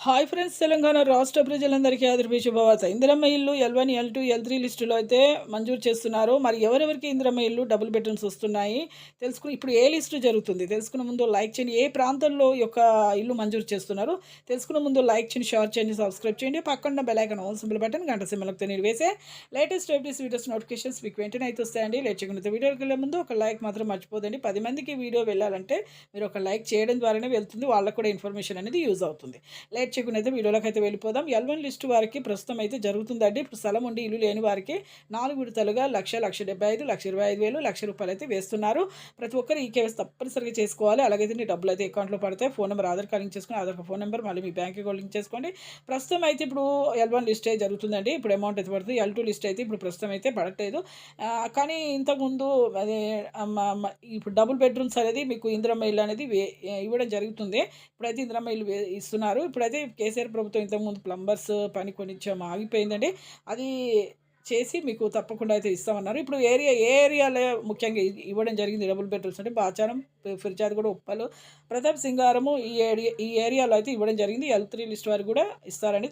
Hi friends, Telangana రాష్ట్ర ప్రజలందరికీ ఆదర్భ శుభవార్త. ఇందిరమ్మ ఇల్లు L1, L2, L3 లిస్టులో అయితే మంజూరు చేస్తున్నారు. మరి ఎవరెవరికి ఇందిరమ్మ ఇల్లు డబుల్ బెడ్రూమ్స్ వస్తున్నాయి తెలుసుకుని ఇప్పుడు ఏ లిస్టు జరుగుతుంది తెలుసుకునే ముందు లైక్ చేయండి. ఏ ప్రాంతంలో ఈ యొక్క ఇల్లు మంజూరు చేస్తున్నారు తెలుసుకునే ముందు లైక్ చేయండి, షేర్ చేయండి, సబ్స్క్రైబ్ చేయండి. పక్కన bell icon all symbol button గంట సింబల్తో నేను వేసే లేటెస్ట్ అప్డేట్స్ వీడియోస్ నోటిఫికేషన్స్ మీకు వెంటనే అయితే వస్తాయండి. లేట్ చేయకుండా వీడియోకి వెళ్ళే ముందు ఒక లైక్ మాత్రం మర్చిపోదండి. 10 మందికి వీడియో వెళ్ళాలంటే మీరు ఒక లైక్ చేయడం ద్వారానే వెళ్తుంది, వాళ్ళకు కూడా ఇన్ఫర్మేషన్ అనేది యూజ్ అవుతుంది. లేట్ చేయకుండా అయితే వీడియోలోకి అయితే వెళ్ళిపోదాం. L1 లిస్టు వారికి ప్రస్తుతం అయితే జరుగుతుందండి. ఇప్పుడు స్థలం ఉండి ఇల్లు లేని వారికి 4 విడతలుగా 1,75,000, 1,25,000, ₹1,00,000 అయితే వేస్తున్నారు. ప్రతి ఒక్కరు ఈ కేవైసీ తప్పనిసరిగా చేసుకోవాలి. అలాగైతే నీ డబ్బులు అయితే అకౌంట్లో పడతాయి. Phone number Aadhaar card link చేసుకుని ఆధార్ ఫోన్ నెంబర్ మళ్ళీ మీ బ్యాంక్ అకౌంట్ లింక్ చేసుకోండి. ప్రస్తుతం అయితే ఇప్పుడు L1 లిస్ట్ అయితే జరుగుతుందండి. ఇప్పుడు అమౌంట్ అయితే పడుతుంది. L2 లిస్ట్ అయితే ఇప్పుడు ప్రస్తుతం అయితే పడట్లేదు. కానీ ఇంతకుముందు అదే ఇప్పుడు డబుల్ బెడ్రూమ్స్ అనేది మీకు ఇందిరమ్మ ఇల్లు అనేది ఇవ్వడం జరుగుతుంది. ఇప్పుడైతే ఇందిరమ్మ ఇల్లు ఇస్తున్నారు. ఇప్పుడైతే కేసీఆర్ ప్రభుత్వం ఇంతకుముందు ప్లంబర్స్ పని కొంచెం ఆగిపోయిందండి. అది చేసి మీకు తప్పకుండా అయితే ఇస్తామన్నారు. ఇప్పుడు ఏ ఏరియాలో ముఖ్యంగా ఇవ్వడం జరిగింది డబుల్ బెడ్రూమ్స్ అంటే బాచారం, ఫిర్జాద్గూడ, ఉప్పలు, ప్రతాప్ సింగారము ఈ ఏరియాలో అయితే ఇవ్వడం జరిగింది. L3 లిస్ట్ వారికి కూడా ఇస్తారని